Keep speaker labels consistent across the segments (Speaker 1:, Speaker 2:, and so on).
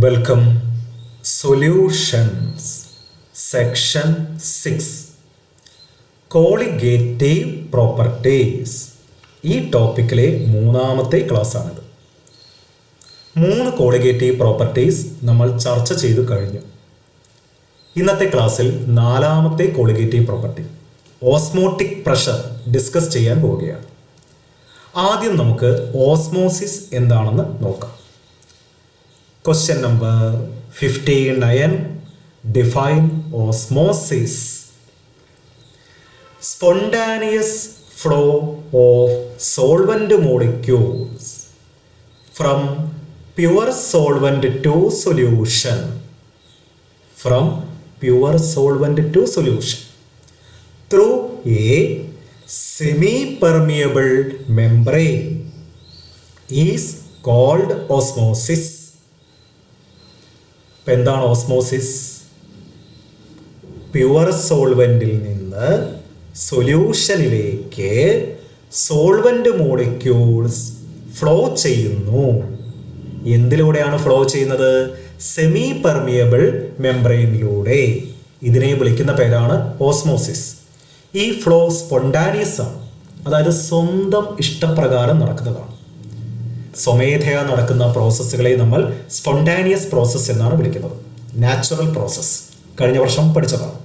Speaker 1: Welcome. Solutions section 6 colligative properties. ഈ ടോപ്പിക്കിലെ മൂന്നാമത്തെ ക്ലാസ്സാണിത്. 3 colligative properties നമ്മൾ ചർച്ച ചെയ്തു കഴിഞ്ഞു. ഇന്നത്തെ ക്ലാസ്സിൽ 4ാമത്തെ colligative property osmotic pressure discuss ചെയ്യാൻ പോവുകയാണ്. ആദ്യം നമുക്ക് ഓസ്മോസിസ് എന്താണെന്ന് നോക്കാം. Question number 59. Define osmosis. Spontaneous flow of solvent molecules from pure solvent to solution. From pure solvent to solution through a semi-permeable membrane is called osmosis. എന്താണ് osmosis? Pure സോൾവെന്റിൽ നിന്ന് സൊല്യൂഷനിലേക്ക് സോൾവെന്റ് മോളിക്യൂൾസ് ഫ്ലോ ചെയ്യുന്നു. എന്തിലൂടെയാണ് flow ചെയ്യുന്നത്? Semi permeable മെംബ്രെയിനിലൂടെ. ഇതിനെ വിളിക്കുന്ന പേരാണ് ഓസ്മോസിസ്. ഈ ഫ്ലോ സ്പോണ്ടാനിയസ് ആണ്, അതായത് സ്വന്തം ഇഷ്ടപ്രകാരം നടക്കുന്നതാണ്. സ്വമേധയാ നടക്കുന്ന പ്രോസസ്സുകളെ നമ്മൾ സ്പോണ്ടാനിയസ് പ്രോസസ്സ് എന്നാണ് വിളിക്കുന്നത്. നാച്ചുറൽ പ്രോസസ്സ് കഴിഞ്ഞ വർഷം പഠിച്ചതാണ്.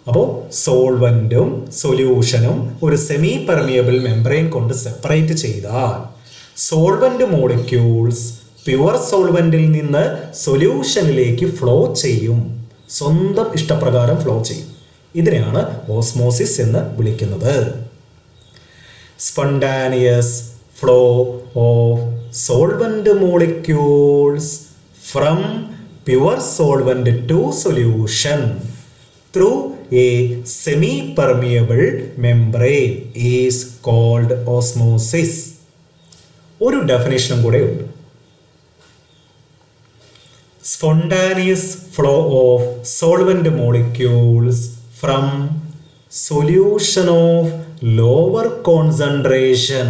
Speaker 1: അപ്പോൾ സോൾവെന്റും സൊല്യൂഷനും ഒരു സെമി പെർമിയബിൾ മെംബ്രെയിൻ കൊണ്ട് സെപ്പറേറ്റ് ചെയ്താൽ സോൾവെന്റ് മോളിക്യൂൾസ് പ്യുവർ സോൾവെന്റിൽ നിന്ന് സൊല്യൂഷനിലേക്ക് ഫ്ലോ ചെയ്യും. സ്വന്തം ഇഷ്ടപ്രകാരം ഫ്ലോ ചെയ്യും. ഇതിനെയാണ് ഓസ്മോസിസ് എന്ന് വിളിക്കുന്നത്. Spontaneous flow of solvent molecules from pure solvent to solution through a semi-permeable membrane is called osmosis. ഒരു ഡെഫിനേഷനും കൂടെ ഉണ്ട്. Spontaneous flow of solvent molecules from solution of lower concentration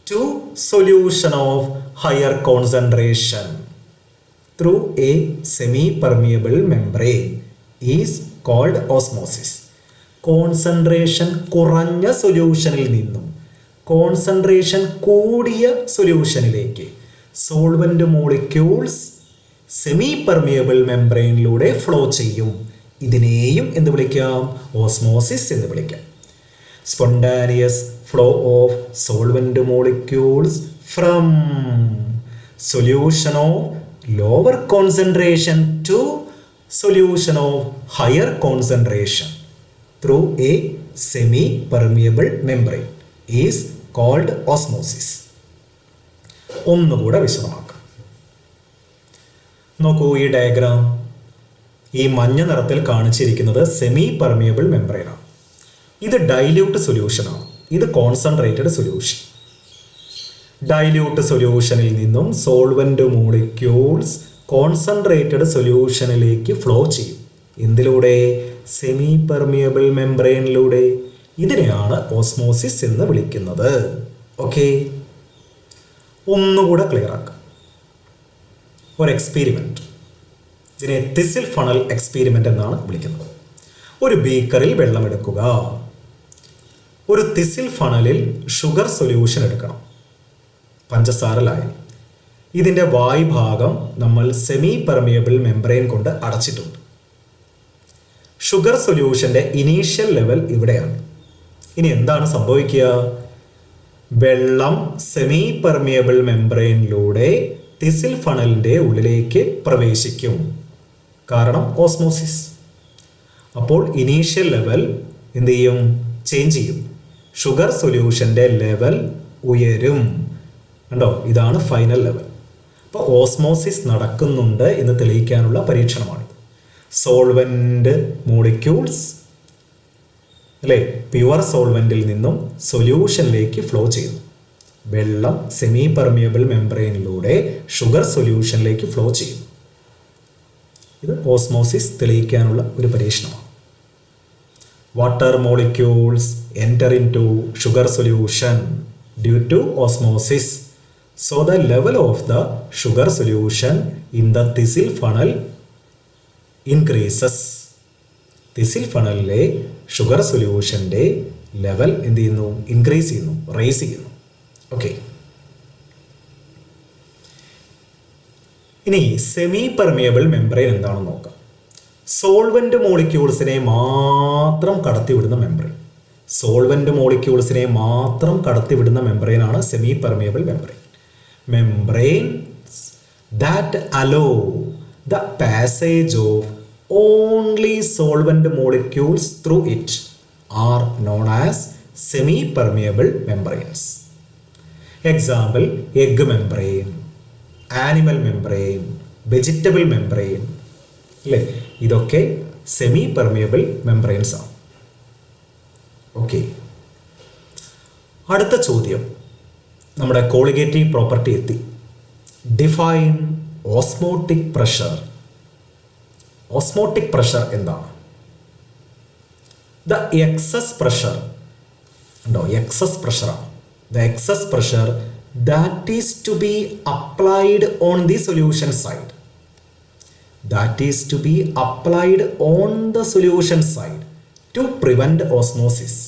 Speaker 1: to solution of higher concentration through a semi-permeable membrane is called osmosis. Concentration കുറഞ്ഞ സൊല്യൂഷനിൽ നിന്നും concentration കൂടിയ സൊല്യൂഷനിലേക്ക് solvent molecules semi permeable മെംബ്രെയിനിലൂടെ flow ചെയ്യും. ഇതിനെയും എന്ത് വിളിക്കാം? ഓസ്മോസിസ് എന്ന് വിളിക്കാം. Spontaneous flow of solvent molecules from solution of lower concentration to solution of higher concentration through a semi-permeable membrane is called osmosis. ഒന്നുകൂടെ വിശദമാക്കാം. നോക്കൂ, ഈ ഡയഗ്രാം ഈ മഞ്ഞ നിറത്തിൽ കാണിച്ചിരിക്കുന്നത് സെമി പെർമിയബിൾ മെംബ്രെയിനാണ്. ഇത് ഡൈല്യൂട്ട് സൊല്യൂഷനാണ്. ഇത് കോൺസെൻട്രേറ്റഡ് സൊല്യൂഷൻ. ഡൈല്യൂട്ട് സൊല്യൂഷനിൽ നിന്നും സോൾവെന്റ് മോളിക്യൂൾസ് കോൺസെൻട്രേറ്റഡ് സൊല്യൂഷനിലേക്ക് ഫ്ലോ ചെയ്യും. എന്തിലൂടെ? സെമി പെർമിയബിൾ മെംബ്രെയിനിലൂടെ. ഇതിനെയാണ് ഓസ്മോസിസ് എന്ന് വിളിക്കുന്നത്. ഓക്കെ, ഒന്നുകൂടെ ക്ലിയർ ആക്കാം. ഒരു എക്സ്പെരിമെന്റ്, ഇതിനെ തിസിൽ ഫണൽ എക്സ്പെരിമെന്റ് എന്നാണ് വിളിക്കുന്നത്. ഒരു ബീക്കറിൽ വെള്ളമെടുക്കുക. ഒരു തിസിൽ ഫണലിൽ ഷുഗർ സൊല്യൂഷൻ എടുക്കണം, പഞ്ചസാര ലായനി. ഇതിൻ്റെ വായ്ഭാഗം നമ്മൾ സെമി പെർമിയബിൾ മെംബ്രെയിൻ കൊണ്ട് അടച്ചിട്ടുണ്ട്. ഷുഗർ സൊല്യൂഷൻ്റെ ഇനീഷ്യൽ ലെവൽ ഇവിടെയാണ്. ഇനി എന്താണ് സംഭവിക്കുക? വെള്ളം സെമി പെർമിയബിൾ മെംബ്രെയിനിലൂടെ തിസിൽ ഫണലിൻ്റെ ഉള്ളിലേക്ക് പ്രവേശിക്കും. കാരണം ഓസ്മോസിസ്. അപ്പോൾ ഇനീഷ്യൽ ലെവൽ എന്ത് ചെയ്യും? ചേഞ്ച് ചെയ്യും. ഷുഗർ സൊല്യൂഷൻ്റെ ലെവൽ ഉയരും. കണ്ടോ, ഇതാണ് ഫൈനൽ ലെവൽ. അപ്പോൾ ഓസ്മോസിസ് നടക്കുന്നുണ്ട് എന്ന് തെളിയിക്കാനുള്ള പരീക്ഷണമാണിത്. സോൾവെന്റ് മോളിക്യൂൾസ് അല്ലേ, പ്യുവർ സോൾവെന്റിൽ നിന്നും സൊല്യൂഷനിലേക്ക് ഫ്ലോ ചെയ്യുന്നു. വെള്ളം സെമി പെർമിയബിൾ മെംബ്രെയിനിലൂടെ ഷുഗർ സൊല്യൂഷനിലേക്ക് ഫ്ലോ ചെയ്യുന്നു. ഇത് ഓസ്മോസിസ് തെളിയിക്കാനുള്ള ഒരു പരീക്ഷണമാണ്. Water molecules enter into sugar solution due to osmosis. So the level of the sugar solution in the thistle funnel increases. thistle funnel-ലെ ഷുഗർ സൊല്യൂഷൻ്റെ ലെവൽ എന്ത് ചെയ്യുന്നു? ഇൻക്രീസ് ചെയ്യുന്നു, റേസ് ചെയ്യുന്നു. ഓക്കെ, ഇനി സെമി പെർമിയബിൾ മെംബ്രെയിൻ എന്താണെന്ന് നോക്കാം. സോൾവെന്റ് മോളിക്യൂൾസിനെ മാത്രം കടത്തിവിടുന്ന മെംബ്രെയിൻ. സോൾവെന്റ് മോളിക്യൂൾസിനെ മാത്രം കടത്തിവിടുന്ന മെംബ്രെയിനാണ് semi permeable membrane. Membranes that allow the passage of only solvent molecules through it are known as semi-permeable membranes. Example, egg membrane, animal membrane, vegetable membrane. അല്ലേ, ഇതൊക്കെ സെമി പെർമിയബിൾ മെംബ്രെയിൻസ് ആണ്. Okay, അടുത്ത ചോദ്യം നമ്മുടെ കോളിഗേറ്റീവ് പ്രോപ്പർട്ടി എത്തി. Define osmotic pressure. Osmotic pressure എന്താണ്? The excess pressure ഉണ്ടോ? Excess പ്രഷറാണ്. The excess pressure that is to be applied on the solution side. That is to be applied on the solution side to prevent osmosis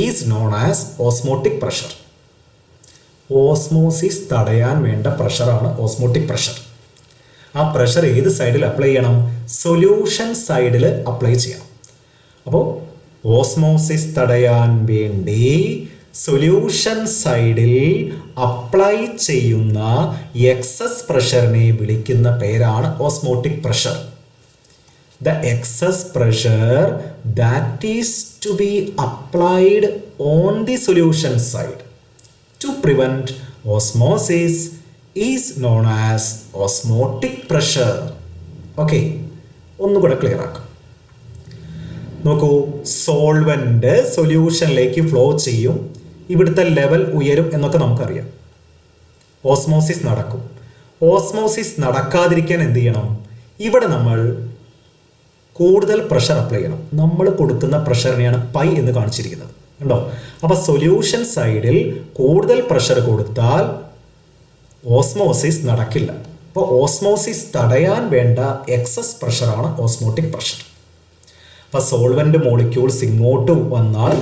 Speaker 1: is known as osmotic pressure. Osmosis തടയാൻ വേണ്ട പ്രഷറാണ് osmotic pressure. ആ pressure ഏത് സൈഡിൽ apply ചെയ്യണം? Solution സൈഡിൽ apply ചെയ്യണം. അപ്പോൾ ഓസ്മോസിസ് തടയാൻ വേണ്ടി സൊല്യൂഷൻ സൈഡിൽ അപ്ലൈ ചെയ്യുന്ന എക്സസ് പ്രഷറിനെ വിളിക്കുന്ന പേരാണ് osmotic pressure. The excess pressure that is to be applied on the solution side to prevent osmosis is known as osmotic pressure. Okay, ഒന്നുകൂടെ ക്ലിയർ ആക്കാം. നോക്കൂ, സോൾവെന്റ് സൊല്യൂഷനിലേക്ക് ഫ്ലോ ചെയ്യും, ഇവിടുത്തെ ലെവൽ ഉയരും എന്നൊക്കെ നമുക്കറിയാം. ഓസ്മോസിസ് നടക്കും. ഓസ്മോസിസ് നടക്കാതിരിക്കാൻ എന്ത് ചെയ്യണം? ഇവിടെ നമ്മൾ കൂടുതൽ പ്രഷർ അപ്ലൈ ചെയ്യണം. നമ്മൾ കൊടുക്കുന്ന പ്രഷറിനെയാണ് പൈ എന്ന് കാണിച്ചിരിക്കുന്നത്, ഉണ്ടോ? അപ്പോൾ സൊല്യൂഷൻ സൈഡിൽ കൂടുതൽ പ്രഷർ കൊടുത്താൽ ഓസ്മോസിസ് നടക്കില്ല. അപ്പോൾ ഓസ്മോസിസ് തടയാൻ വേണ്ട എക്സസ് പ്രഷറാണ് ഓസ്മോട്ടിക് പ്രഷർ. അപ്പോൾ സോൾവെന്റ് മോളിക്യൂൾസ് ഇങ്ങോട്ട് വന്നാൽ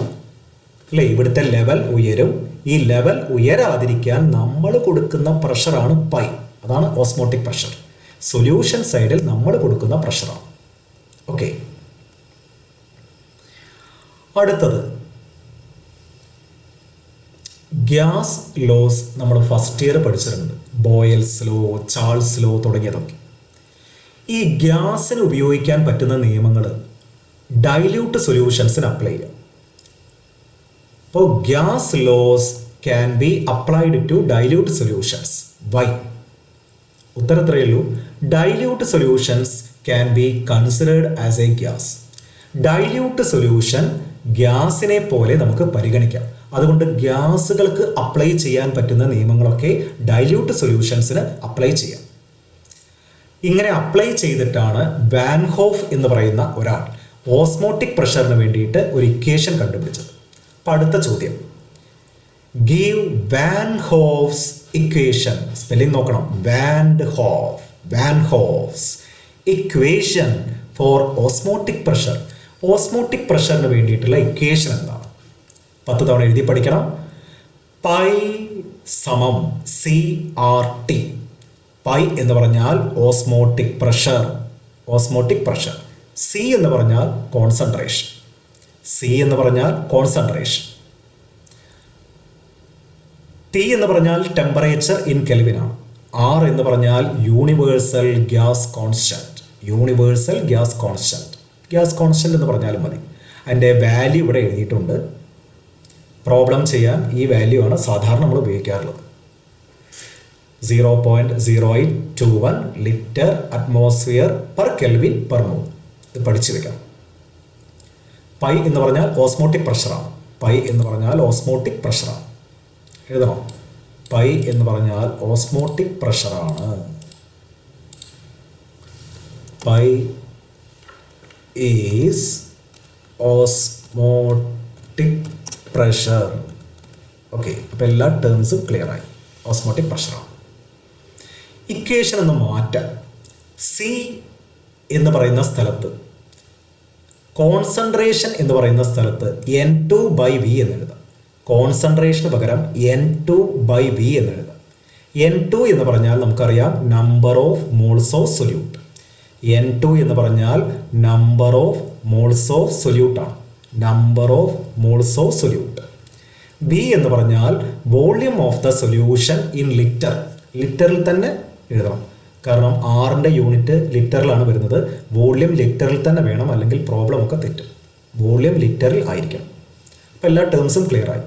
Speaker 1: അല്ലേ, ഇവിടുത്തെ ലെവൽ ഉയരും. ഈ ലെവൽ ഉയരാതിരിക്കാൻ നമ്മൾ കൊടുക്കുന്ന പ്രഷറാണ് പൈ, അതാണ് ഓസ്മോട്ടിക് പ്രഷർ. സൊല്യൂഷൻ സൈഡിൽ നമ്മൾ കൊടുക്കുന്ന പ്രഷറാണ്. ഓക്കെ, അടുത്തത് ഗ്യാസ് ലോസ്. നമ്മൾ ഫസ്റ്റ് ഇയർ പഠിച്ചിട്ടുണ്ട്, ബോയൽസ് ലോ, ചാൾസ് ലോ തുടങ്ങിയതൊക്കെ. ഈ ഗ്യാസിന് ഉപയോഗിക്കാൻ പറ്റുന്ന നിയമങ്ങൾ ഡൈല്യൂട്ട് സൊല്യൂഷൻസിന് അപ്ലൈ ചെയ്യാം. അപ്പോൾ gas laws can be applied to dilute solutions. Why? ഉത്തരത്രയേ ഉള്ളൂ. Dilute solutions can be considered as a gas. Dilute solution ഗ്യാസിനെ പോലെ നമുക്ക് പരിഗണിക്കാം. അതുകൊണ്ട് ഗ്യാസുകൾക്ക് അപ്ലൈ ചെയ്യാൻ പറ്റുന്ന നിയമങ്ങളൊക്കെ ഡൈല്യൂട്ട് സൊല്യൂഷൻസിന് അപ്ലൈ ചെയ്യാം. ഇങ്ങനെ അപ്ലൈ ചെയ്തിട്ടാണ് വാൻ ഹോഫ് എന്ന് പറയുന്ന ഒരാൾ ഓസ്മോട്ടിക് പ്രഷറിന് വേണ്ടിയിട്ട് ഒരു ഇക്വേഷൻ കണ്ടുപിടിച്ചത്. അപ്പം അടുത്ത ചോദ്യം, give van Hoff's equation. Spelling നോക്കണം. Van Hoff's equation for osmotic pressure. Osmotic പ്രഷറിന് വേണ്ടിയിട്ടുള്ള ഇക്വേഷൻ എന്താണ്? 10 തവണ എഴുതി പഠിക്കണം. പൈ സമം CRT. പൈ എന്ന് പറഞ്ഞാൽ osmotic pressure. Osmotic pressure. C എന്ന് പറഞ്ഞാൽ കോൺസെൻട്രേഷൻ. സി എന്ന് പറഞ്ഞാൽ കോൺസെൻട്രേഷൻ. ടി എന്ന് പറഞ്ഞാൽ ടെമ്പറേച്ചർ ഇൻ കെൽവിനാണ്. ആർ എന്ന് പറഞ്ഞാൽ universal gas constant. Universal gas constant. Gas constant എന്ന് പറഞ്ഞാലും മതി. അതിൻ്റെ വാല്യൂ ഇവിടെ എഴുതിയിട്ടുണ്ട്. പ്രോബ്ലം ചെയ്യാൻ ഈ വാല്യൂ ആണ് സാധാരണ നമ്മൾ ഉപയോഗിക്കാറുള്ളത്. 0.0821 litre atmosphere per kelvin per mole. ഇത് പഠിച്ചു വെക്കാം. പൈ എന്ന് പറഞ്ഞാൽ ഓസ്മോട്ടിക് പ്രഷറാണ്. പൈ എന്ന് പറഞ്ഞാൽ ഓസ്മോട്ടിക് പ്രഷറാണ്. എഴുതണം. പൈ എന്ന് പറഞ്ഞാൽ ഓസ്മോട്ടിക് പ്രഷറാണ്. Pi is osmotic pressure. Okay, അപ്പോൾ എല്ലാ ടേംസും ക്ലിയർ ആയി. ഓസ്മോട്ടിക് പ്രഷറാണ്. ഇക്വേഷൻ ഒന്ന് മാറ്റാം. സി എന്ന് പറയുന്ന സ്ഥലത്ത് കോൺസെൻട്രേഷൻ എന്ന് പറയുന്ന സ്ഥലത്ത് N2/V എന്ന് എഴുതാം. കോൺസെൻട്രേഷന് പകരം N2/V എന്ന് എഴുതാം. N2 എന്ന് പറഞ്ഞാൽ നമുക്കറിയാം number of moles of solute. N2 എന്ന് പറഞ്ഞാൽ number of moles of solute ആണ്. Number of moles of solute. V എന്ന് പറഞ്ഞാൽ volume of the solution in litre. ലിറ്ററിൽ തന്നെ എഴുതണം, കാരണം ആറിൻ്റെ യൂണിറ്റ് ലിറ്ററിലാണ് വരുന്നത്. വോള്യൂം ലിറ്ററിൽ തന്നെ വേണം, അല്ലെങ്കിൽ പ്രോബ്ലം ഒക്കെ തെറ്റും. വോള്യൂം ലിറ്ററിൽ ആയിരിക്കണം. അപ്പോൾ എല്ലാ ടേംസും ക്ലിയർ ആയി.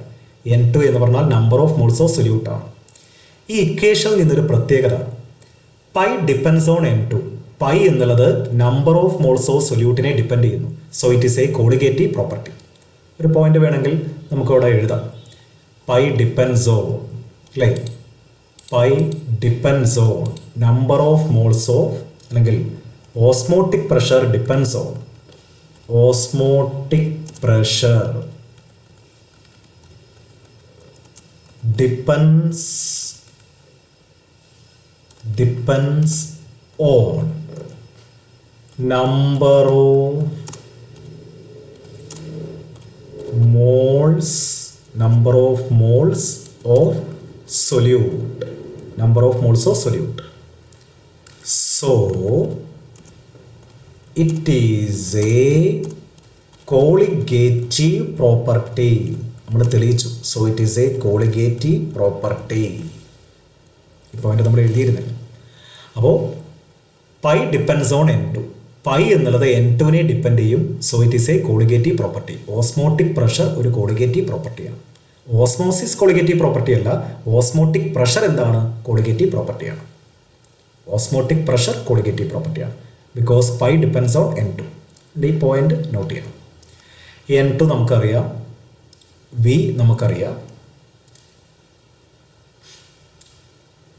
Speaker 1: N2 എന്ന് പറഞ്ഞാൽ number of moles of solute ആണ്. ഈ ഇക്വേഷനിൽ നിന്നൊരു പ്രത്യേകത, pi depends on N2. Pi എന്നുള്ളത് നമ്പർ ഓഫ് മോൾസ് ഓഫ് സൊല്യൂട്ടിനെ ഡിപ്പെൻഡ് ചെയ്യുന്നു. So it is a colligative property. ഒരു പോയിന്റ് വേണമെങ്കിൽ നമുക്കവിടെ എഴുതാം. പൈ ഡിപ്പെൻഡ്സ് ഓൺ, അല്ലേ, pi depends on number of moles of, അല്ലെങ്കിൽ osmotic pressure depends on, osmotic pressure depends on number of moles of solute. Number of moles of solute. So it is a colligative property. നമ്മൾ തെളിയിച്ചു. So it is a colligative property. ഈ point നമ്മൾ എഴുതിയിരുന്നില്ല. അപ്പോൾ pi depends on N2. Pi എന്നുള്ളത് N2നെ depend ചെയ്യും. So it is a colligative property. Osmotic pressure ഒരു colligative പ്രോപ്പർട്ടിയാണ്. Osmosis colligative property അല്ല. ഓസ്മോട്ടിക് പ്രഷർ എന്താണ്? കോളിഗേറ്റീവ് പ്രോപ്പർട്ടിയാണ്. ഓസ്മോട്ടിക് പ്രഷർ കോളിഗേറ്റീവ് പ്രോപ്പർട്ടിയാണ്. Because pi depends on N2. ഈ പോയിന്റ് നോട്ട് ചെയ്യണം. N2 നമുക്കറിയാം, V നമുക്കറിയാം.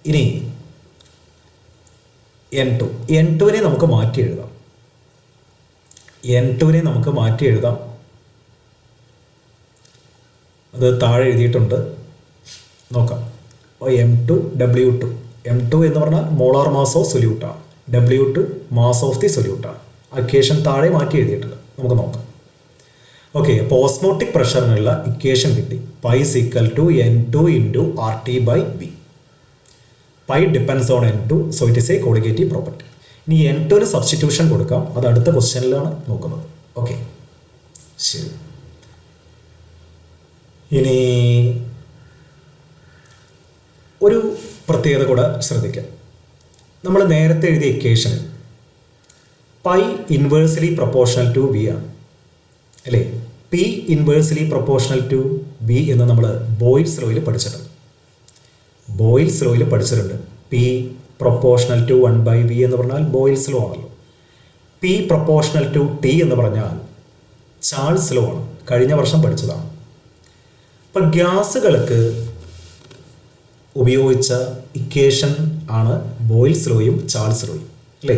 Speaker 1: ഇനി N2നെ നമുക്ക് മാറ്റി എഴുതാം. N2നെ നമുക്ക് മാറ്റി എഴുതാം. അത് താഴെ എഴുതിയിട്ടുണ്ട്, നോക്കാം. അപ്പോൾ M2W2. M2 എന്ന് പറഞ്ഞാൽ മോളാർ മാസ് ഓഫ് സൊല്യൂട്ടാണ്. W2 മാസ് ഓഫ് ദി സൊല്യൂട്ടാണ്. ഇക്വേഷൻ താഴെ മാറ്റി എഴുതിയിട്ടുണ്ട്. നമുക്ക് നോക്കാം. ഓക്കെ, അപ്പോൾ ഓസ്മോട്ടിക് പ്രഷറിനുള്ള ഇക്വേഷൻ കിട്ടി. Pi is equal to N2 into RT/V. Pi depends on N2. So it is a colligative property. ഇനി N2ന് സബ്സ്റ്റിറ്റ്യൂഷൻ കൊടുക്കാം. അത് അടുത്ത ക്വസ്റ്റ്യനിലാണ് നോക്കുന്നത്. ഓക്കെ, ശരി. ഇനി ഒരു പ്രത്യേകത കൂടെ ശ്രദ്ധിക്കാം. നമ്മൾ നേരത്തെ എഴുതിയ ഇക്വേഷനിൽ pi inversely proportional to V ആണ്, അല്ലേ? P inversely proportional to V എന്ന് നമ്മൾ ബോയിൽസ് ലോയിൽ പഠിച്ചിട്ടുണ്ട്. P പ്രൊപ്പോർഷണൽ ടു 1/V എന്ന് പറഞ്ഞാൽ ബോയിൽസ് ലോ ആണല്ലോ. P പ്രൊപ്പോർഷണൽ ടു T എന്ന് പറഞ്ഞാൽ ചാൾസ് ലോ ആണ്. കഴിഞ്ഞ വർഷം പഠിച്ചതാണ്. അപ്പം ഗ്യാസുകൾക്ക് ഉപയോഗിച്ച ഇക്വേഷൻ ആണ് ബോയിൽസ് ലോയും ചാൾസ് ലോയും, അല്ലേ?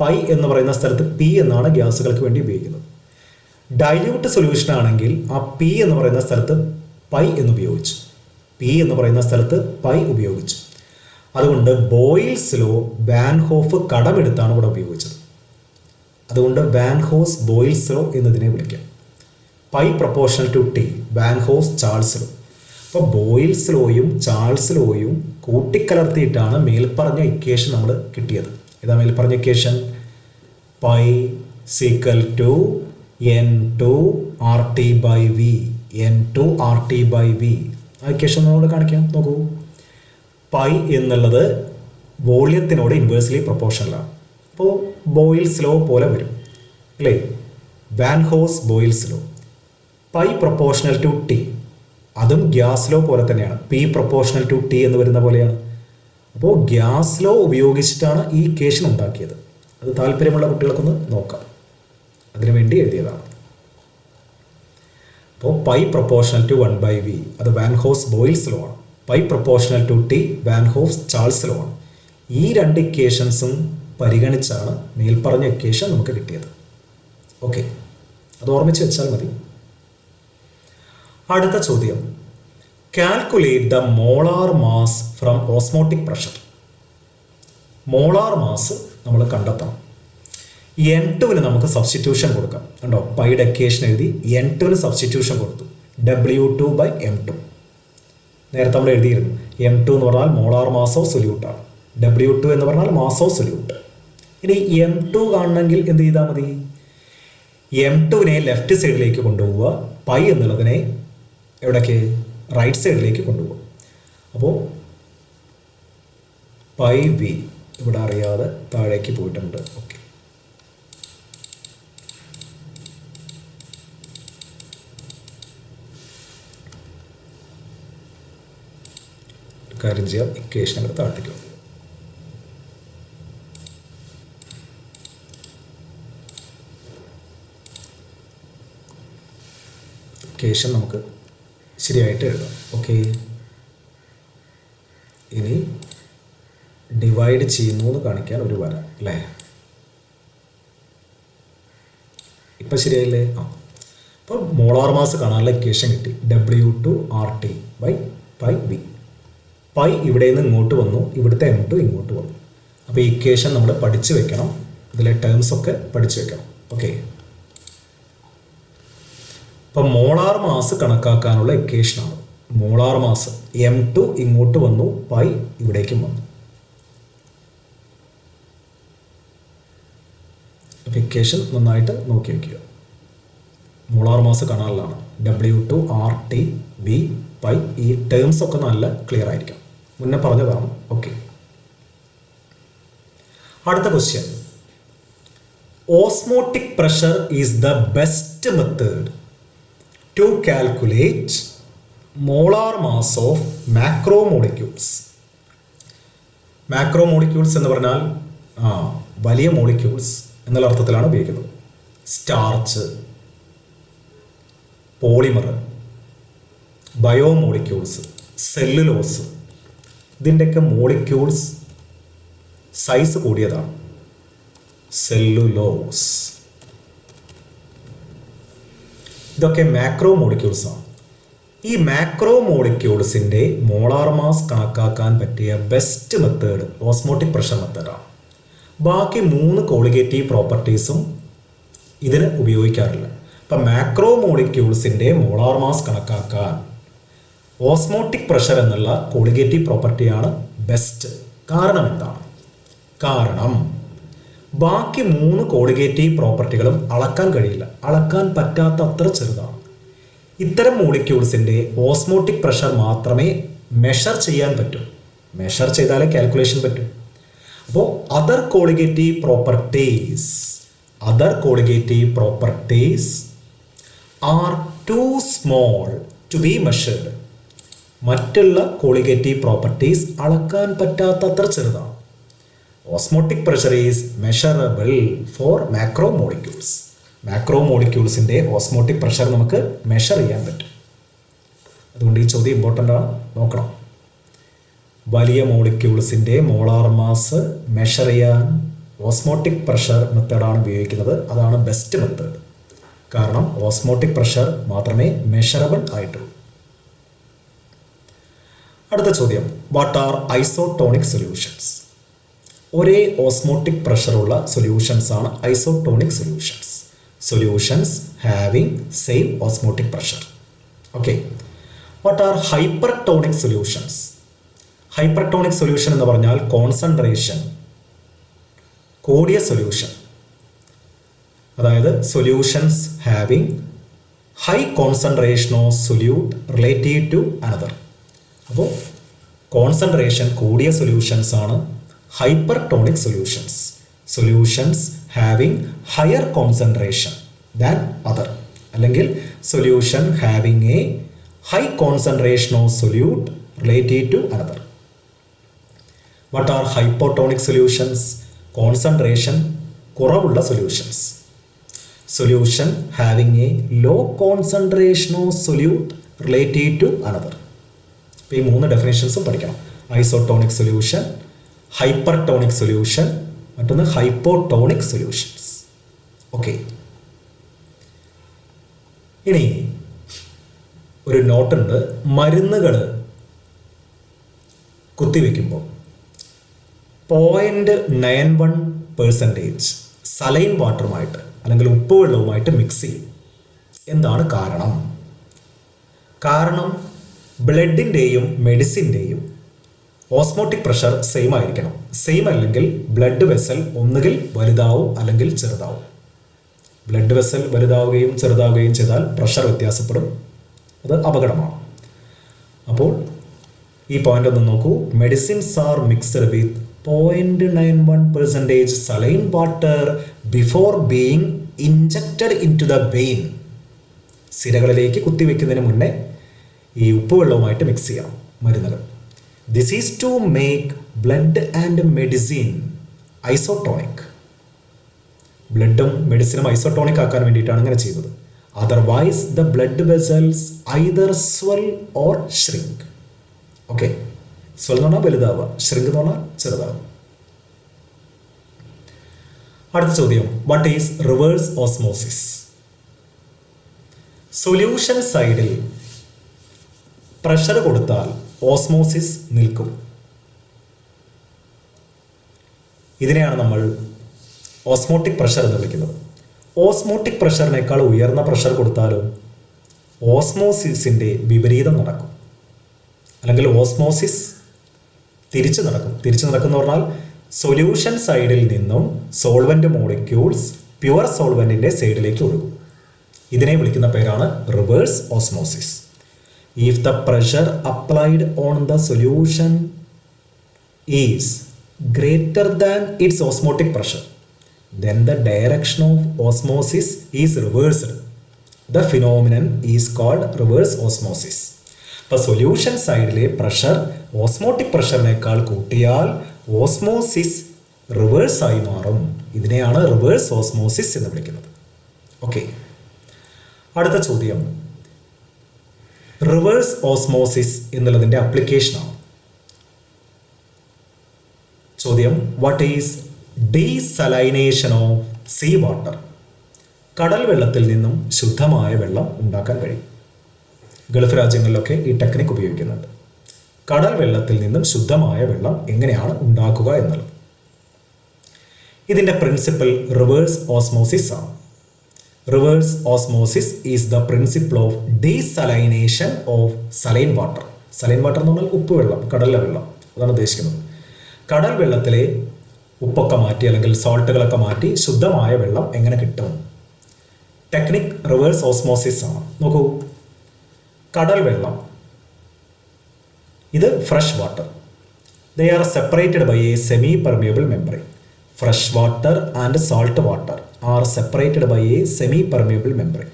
Speaker 1: പൈ എന്ന് പറയുന്ന സ്ഥലത്ത് P എന്നാണ് ഗ്യാസുകൾക്ക് വേണ്ടി ഉപയോഗിക്കുന്നത്. ഡൈല്യൂട്ട് സൊല്യൂഷൻ ആണെങ്കിൽ ആ P എന്ന് പറയുന്ന സ്ഥലത്ത് പൈ എന്ന് ഉപയോഗിച്ചു. അതുകൊണ്ട് ബോയിൽസ് ലോ വാൻ ഹോഫ് കടമെടുത്താണ് ഇവിടെ ഉപയോഗിച്ചത്. അതുകൊണ്ട് വാൻ ഹോസ് ബോയിൽസ് ലോ എന്നതിനെ വിളിക്കാം. Pi proportional to T, van Hoff's Charles law. അപ്പോൾ ബോയിൽസ് ലോയും ചാൾസ് ലോയും കൂട്ടിക്കലർത്തിയിട്ടാണ് മേൽപ്പറഞ്ഞ ഇക്വേഷൻ നമ്മൾ കിട്ടിയത്. ഏതാ മേൽപ്പറഞ്ഞ equation? Pi equal to N2 RT/V. N2 RT/V. ആ ഇക്വേഷൻ നമ്മൾ കാണിക്കാം. നോക്കൂ, പൈ എന്നുള്ളത് വോള്യത്തിനോട് ഇൻവേഴ്സ്ലി പ്രൊപ്പോർഷണലാണ്. അപ്പോൾ ബോയിൽസ് ലോ പോലെ വരും, അല്ലേ? Van Hoff's Boyle's law. Pi proportional to T, അതും ഗ്യാസ് ലോ പോലെ തന്നെയാണ്. P പ്രൊപ്പോർഷണൽ ടു T എന്ന് വരുന്ന പോലെയാണ്. അപ്പോൾ ഗ്യാസ് ലോ ഉപയോഗിച്ചിട്ടാണ് ഈ ഇക്വേഷൻ ഉണ്ടാക്കിയത്. അത് താല്പര്യമുള്ള കുട്ടികൾക്കൊന്ന് നോക്കാം. അതിനുവേണ്ടി എഴുതിയതാണ്. അപ്പോൾ പൈ പ്രൊപ്പോർഷണൽ ടു 1/V അത് വാൻ ഹോസ് ബോയിൽസ് ലോ ആണ്. Pi proportional to T van Hoff's Charles law ആണ്. ഈ രണ്ട് ഇക്വേഷൻസും പരിഗണിച്ചാണ് മേൽപ്പറഞ്ഞ ഇക്വേഷൻ നമുക്ക് കിട്ടിയത്. ഓക്കെ, അത് ഓർമ്മിച്ച് വെച്ചാൽ മതി. അടുത്ത ചോദ്യം, calculate the molar mass from osmotic pressure. Molar mass നമ്മൾ കണ്ടെത്തണം. N2 നമുക്ക് സബ്സ്റ്റിറ്റ്യൂഷൻ കൊടുക്കാം. കണ്ടോ, പൈയുടെ എക്വേഷൻ എഴുതി N2 സബ്സ്റ്റിറ്റ്യൂഷൻ കൊടുത്തു. W2/M2. നേരത്തെ നമ്മൾ എഴുതിയിരുന്നു. M2 എന്ന് പറഞ്ഞാൽ മോളാർ മാസ് ഓഫ് സൊല്യൂട്ടാണ്. W2 എന്ന് പറഞ്ഞാൽ മാസ് ഓഫ് സൊല്യൂട്ട്. ഇനി M2 കാണണമെങ്കിൽ എന്ത് ചെയ്താൽ മതി? M2 ലെഫ്റ്റ് സൈഡിലേക്ക് കൊണ്ടുപോവുക, പൈ എന്നുള്ളതിനെ എവിടേക്ക്? റൈറ്റ് സൈഡിലേക്ക് കൊണ്ടുപോകുക. അപ്പോൾ പൈ വി ഇവിടെ അറിയാതെ താഴേക്ക് പോയിട്ടുണ്ട്. ഓക്കെ, കാര്യം ചെയ്യാം, ഇക്വേഷൻ അങ്ങോട്ട് താഴ്ത്തിക്കും. ഇക്വേഷൻ നമുക്ക് ശരിയായിട്ട് എഴുതാം. ഓക്കെ, ഇനി ഡിവൈഡ് ചെയ്യുന്നു എന്ന് കാണിക്കാൻ ഒരു വര അല്ലേ? ഇപ്പം ശരിയായില്ലേ? അപ്പോൾ മോളാർ മാസ് കാണാനുള്ള ഇക്വേഷൻ കിട്ടി. W2RT/πV. പൈ ഇവിടെ നിന്ന് ഇങ്ങോട്ട് വന്നു, ഇവിടുത്തെ M2 ഇങ്ങോട്ട് വന്നു. അപ്പോൾ ഈ ഇക്വേഷൻ നമ്മൾ പഠിച്ചു വെക്കണം, ഇതിലെ ടേംസ് ഒക്കെ പഠിച്ചു വെക്കണം. ഓക്കെ, അപ്പം മോളാർ മാസ് കണക്കാക്കാനുള്ള ഇക്വേഷനാണ്. മോളാർ മാസ് M2 ഇങ്ങോട്ട് വന്നു, പൈ ഇവിടേക്കും വന്നു. അപ്പോൾ ഇക്വേഷൻ നന്നായിട്ട് നോക്കി വയ്ക്കുക. മോളാർ മാസ് കാണാനുള്ളതാണ്. W2RT/π. ഈ ടേംസ് ഒക്കെ നല്ല ക്ലിയർ ആയിരിക്കും, മുന്നേ പറഞ്ഞതാണ്. ഓക്കെ, അടുത്ത question. Osmotic pressure is the best method to calculate molar mass of macromolecules. Macromolecules എന്ന് പറഞ്ഞാൽ വലിയ മോളിക്യൂൾസ് എന്നുള്ള അർത്ഥത്തിലാണ് ഉപയോഗിക്കുന്നത്. സ്റ്റാർച്ച്, പോളിമർ, ബയോമോളിക്യൂൾസ്, സെല്ലുലോസ്, ഇതിൻ്റെയൊക്കെ മോളിക്യൂൾസ് സൈസ് കൂടിയതാണ്. സെല്ലുലോസ്, ഇതൊക്കെ മാക്രോ മോളിക്യൂൾസാണ്. ഈ മാക്രോ മോളിക്യൂൾസിൻ്റെ മോളാർ മാസ് കണക്കാക്കാൻ പറ്റിയ ബെസ്റ്റ് മെത്തേഡ് ഓസ്മോട്ടിക് പ്രഷർ മെത്തേഡാണ്. ബാക്കി 3 കോളിഗേറ്റീവ് പ്രോപ്പർട്ടീസും ഇതിന് ഉപയോഗിക്കാറില്ല. അപ്പം മാക്രോ മോളിക്യൂൾസിൻ്റെ മോളാർ മാസ് കണക്കാക്കാൻ ഓസ്മോട്ടിക് പ്രഷർ എന്നുള്ള കോളിഗേറ്റീവ് പ്രോപ്പർട്ടിയാണ് ബെസ്റ്റ്. കാരണം എന്താണ്? കാരണം ബാക്കി 3 കോളിഗേറ്റീവ് പ്രോപ്പർട്ടികളും അളക്കാൻ കഴിയില്ല, അളക്കാൻ പറ്റാത്ത അത്ര ചെറുതാണ്. ഇത്തരം മോളിക്യൂൾസിൻ്റെ ഓസ്മോട്ടിക് പ്രഷർ മാത്രമേ മെഷർ ചെയ്യാൻ പറ്റൂ. മെഷർ ചെയ്താലേ കാൽക്കുലേഷൻ പറ്റും. അപ്പോൾ other colligative properties are too small to be measured. മറ്റുള്ള കോളിഗേറ്റീവ് പ്രോപ്പർട്ടീസ് അളക്കാൻ പറ്റാത്തത്ര ചെറുതാണ്. Osmotic pressure is measurable for macro molecules. Macro മോളിക്യൂൾസിൻ്റെ ഓസ്മോട്ടിക് പ്രഷർ നമുക്ക് മെഷർ ചെയ്യാൻ പറ്റും. അതുകൊണ്ട് ഈ ചോദ്യം ഇമ്പോർട്ടൻ്റ് ആണ്, നോക്കണം. വലിയ മോളിക്യൂൾസിൻ്റെ മോളാർ മാസ് മെഷർ ചെയ്യാൻ ഓസ്മോട്ടിക് പ്രഷർ മെത്തേഡാണ് ഉപയോഗിക്കുന്നത്. അതാണ് ബെസ്റ്റ് മെത്തേഡ്. കാരണം ഓസ്മോട്ടിക് പ്രഷർ മാത്രമേ മെഷറബിൾ ആയിട്ടുള്ളൂ. അടുത്ത ചോദ്യം. What are isotonic solutions? ഒരേ ഓസ്മോട്ടിക് പ്രഷറുള്ള സൊല്യൂഷൻസ് ആണ് isotonic solutions. Solutions having same osmotic pressure. Okay. What are hypertonic solutions? Hypertonic solution എന്ന് പറഞ്ഞാൽ കോൺസെൻട്രേഷൻ കൂടിയ സൊല്യൂഷൻ, അതായത് solutions having high concentration of solute relative to another. അപ്പോൾ concentration കൂടിയ solutions ആണ് hypertonic solutions. Solutions having higher concentration than other, അല്ലെങ്കിൽ solution having a high concentration of solute relative to another. What are hypotonic solutions? Concentration കുറവുള്ള solutions. Solution having a low concentration of solute relative to another. അപ്പോൾ ഈ 3 ഡെഫിനേഷൻസും പഠിക്കണം. Isotonic solution, hypertonic solution, മറ്റൊന്ന് hypotonic solutions. Okay. ഇനി ഒരു നോട്ടുണ്ട്, മരുന്നുകൾ കുത്തിവെക്കുമ്പോൾ 0.91% saline വാട്ടറുമായിട്ട് അല്ലെങ്കിൽ ഉപ്പ് വെള്ളവുമായിട്ട് മിക്സ് ചെയ്യും. എന്താണ് കാരണം? കാരണം ബ്ലഡിൻ്റെയും മെഡിസിൻ്റെയും ഓസ്മോട്ടിക് പ്രഷർ സെയിം ആയിരിക്കണം. സെയിം അല്ലെങ്കിൽ ബ്ലഡ് വെസൽ ഒന്നുകിൽ വലുതാവും അല്ലെങ്കിൽ ചെറുതാവും. ബ്ലഡ് വെസൽ വലുതാവുകയും ചെറുതാവുകയും ചെയ്താൽ പ്രഷർ വ്യത്യാസപ്പെടും, അത് അപകടമാണ്. അപ്പോൾ ഈ പോയിന്റ് ഒന്ന് നോക്കൂ. Medicines are mixed with 0.91% saline water before being injected into the vein. സിരകളിലേക്ക് കുത്തിവെക്കുന്നതിന് മുന്നേ ഈ ഉപ്പുവെള്ളവുമായിട്ട് മിക്സ് ചെയ്യണം മരുന്നുകൾ. This is to make blood and medicine isotonic. ബ്ലഡും മെഡിസിനും ഐസോട്ടോണിക് ആക്കാൻ വേണ്ടിയിട്ടാണ് ഇങ്ങനെ ചെയ്തത്. Otherwise the blood vessels either swell or shrink. Okay, swell എന്ന് പറഞ്ഞാൽ വലുതാവുക, ഷ്രിങ്ക് എന്ന് പറഞ്ഞാൽ ചെറുതാവുക. അടുത്ത ചോദ്യം, what is reverse osmosis? Solution സൈഡിൽ പ്രഷർ കൊടുത്താൽ ഓസ്മോസിസ് നിൽക്കും. ഇതിനെയാണ് നമ്മൾ ഓസ്മോട്ടിക് പ്രഷർ എന്ന് വിളിക്കുന്നത്. ഓസ്മോട്ടിക് പ്രഷറിനേക്കാൾ ഉയർന്ന പ്രഷർ കൊടുത്താലോ ഓസ്മോസിസിൻ്റെ വിപരീതം നടക്കും, അല്ലെങ്കിൽ ഓസ്മോസിസ് തിരിച്ചു നടക്കും. തിരിച്ചു നടക്കുമെന്ന് പറഞ്ഞാൽ സൊല്യൂഷൻ സൈഡിൽ നിന്നും സോൾവെൻ്റ് മോളിക്യൂൾസ് പ്യുവർ സോൾവെൻറ്റിൻ്റെ സൈഡിലേക്ക് ഒഴുകും. ഇതിനെ വിളിക്കുന്ന പേരാണ് reverse osmosis. If the pressure applied on the solution is greater than its osmotic pressure, then the direction of osmosis is reversed. The phenomenon is called reverse osmosis. അപ്പോൾ solution സൈഡിലെ pressure osmotic പ്രഷറിനേക്കാൾ കൂട്ടിയാൽ osmosis reverse ആയി മാറും. ഇതിനെയാണ് reverse osmosis എന്ന് വിളിക്കുന്നത്. Okay, അടുത്ത ചോദ്യം, റിവേഴ്സ് ഓസ്മോസിസ് എന്നുള്ളതിൻ്റെ അപ്ലിക്കേഷനാണ്. ചോദ്യം, what is desalination of sea water? കടൽ വെള്ളത്തിൽ നിന്നും ശുദ്ധമായ വെള്ളം ഉണ്ടാക്കാൻ കഴിയും. ഗൾഫ് രാജ്യങ്ങളിലൊക്കെ ഈ ടെക്നിക്ക് ഉപയോഗിക്കുന്നുണ്ട്. കടൽ വെള്ളത്തിൽ നിന്നും ശുദ്ധമായ വെള്ളം എങ്ങനെയാണ് ഉണ്ടാക്കുക എന്നുള്ളത്. ഇതിൻ്റെ പ്രിൻസിപ്പിൾ റിവേഴ്സ് ഓസ്മോസിസ് ആണ്. Reverse osmosis is the principle of desalination of saline water. Saline water എന്ന് പറഞ്ഞാൽ ഉപ്പ് വെള്ളം, കടലിലെ വെള്ളം, അതാണ് ഉദ്ദേശിക്കുന്നത്. കടൽ വെള്ളത്തിലെ ഉപ്പൊക്കെ മാറ്റി അല്ലെങ്കിൽ സോൾട്ടുകളൊക്കെ മാറ്റി ശുദ്ധമായ വെള്ളം എങ്ങനെ കിട്ടും? ടെക്നിക് റിവേഴ്സ് ഓസ്മോസിസ് ആണ്. നോക്കൂ, കടൽ വെള്ളം ഇത് fresh water. They are separated by a semi permeable membrane. Fresh water and salt water are separated by a semi permeable membrane.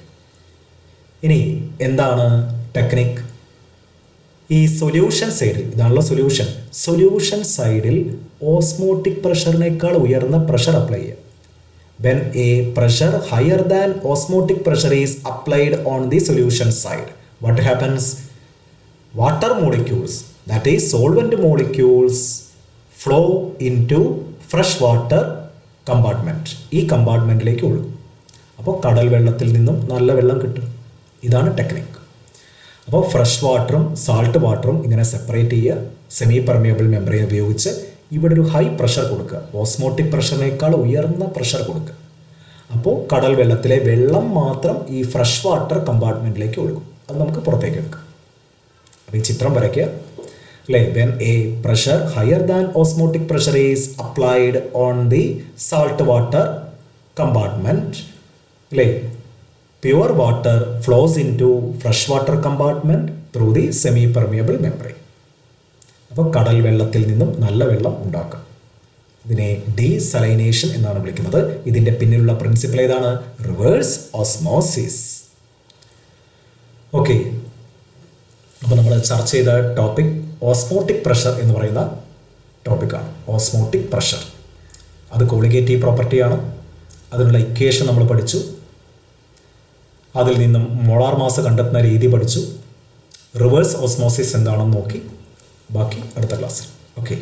Speaker 1: ഇനി എന്താണ് ടെക്നിക്? ഈ സൊല്യൂഷൻ സൈഡിൽ, ഇതാണല്ലോ സൊല്യൂഷൻ, സൊല്യൂഷൻ സൈഡിൽ ഓസ്മോട്ടിക് പ്രഷറിനേക്കാൾ ഉയർന്ന പ്രഷർ അപ്ലൈ ചെയ്യുക. When a pressure higher than osmotic pressure is applied on the solution side, what happens? Water molecules, that is solvent molecules, flow into fresh water compartment. ഈ കമ്പാർട്ട്മെൻറ്റിലേക്ക് ഒഴുകും. അപ്പോൾ കടൽ വെള്ളത്തിൽ നിന്നും നല്ല വെള്ളം കിട്ടും. ഇതാണ് ടെക്നിക്ക്. അപ്പോൾ ഫ്രഷ് വാട്ടറും സാൾട്ട് വാട്ടറും ഇങ്ങനെ സെപ്പറേറ്റ് ചെയ്യുക, സെമി പെർമിയബിൾ മെംബ്രെയിൻ ഉപയോഗിച്ച് ഇവിടെ ഒരു ഹൈ പ്രഷർ കൊടുക്കുക, ഓസ്മോട്ടിക് പ്രഷറിനേക്കാൾ ഉയർന്ന പ്രഷർ കൊടുക്കുക. അപ്പോൾ കടൽ വെള്ളത്തിലെ വെള്ളം മാത്രം ഈ ഫ്രഷ് വാട്ടർ കമ്പാർട്ട്മെൻറ്റിലേക്ക് ഒഴുകും. അത് നമുക്ക് പുറത്തേക്ക് എടുക്കാം. അപ്പോൾ ഈ ചിത്രം വരയ്ക്കുക അല്ലേ. When a pressure higher than osmotic pressure is applied on the salt water compartment അല്ലേ, pure water flows into fresh water compartment through the semi permeable membrane. അപ്പോൾ കടൽ വെള്ളത്തിൽ നിന്നും നല്ല വെള്ളം ഉണ്ടാക്കാം. ഇതിനെ ഡീസലൈനേഷൻ എന്നാണ് വിളിക്കുന്നത്. ഇതിൻ്റെ പിന്നിലുള്ള പ്രിൻസിപ്പിൾ ഏതാണ്? Reverse osmosis. ഓക്കെ, അപ്പോൾ നമ്മൾ ചർച്ച ചെയ്ത ടോപ്പിക് ഓസ്മോട്ടിക് പ്രഷർ എന്ന് പറയുന്ന ടോപ്പിക്കാണ്. ഓസ്മോട്ടിക് പ്രഷർ അത് കോളിഗേറ്റീവ് പ്രോപ്പർട്ടിയാണ്. അതിനുള്ള ഇക്വേഷൻ നമ്മൾ പഠിച്ചു. അതിൽ നിന്നും മോളാർ മാസ് കണ്ടെത്തുന്ന രീതി പഠിച്ചു. റിവേഴ്സ് ഓസ്മോസിസ് എന്താണെന്ന് നോക്കി. ബാക്കി അടുത്ത ക്ലാസ്സിൽ. ഓക്കെ.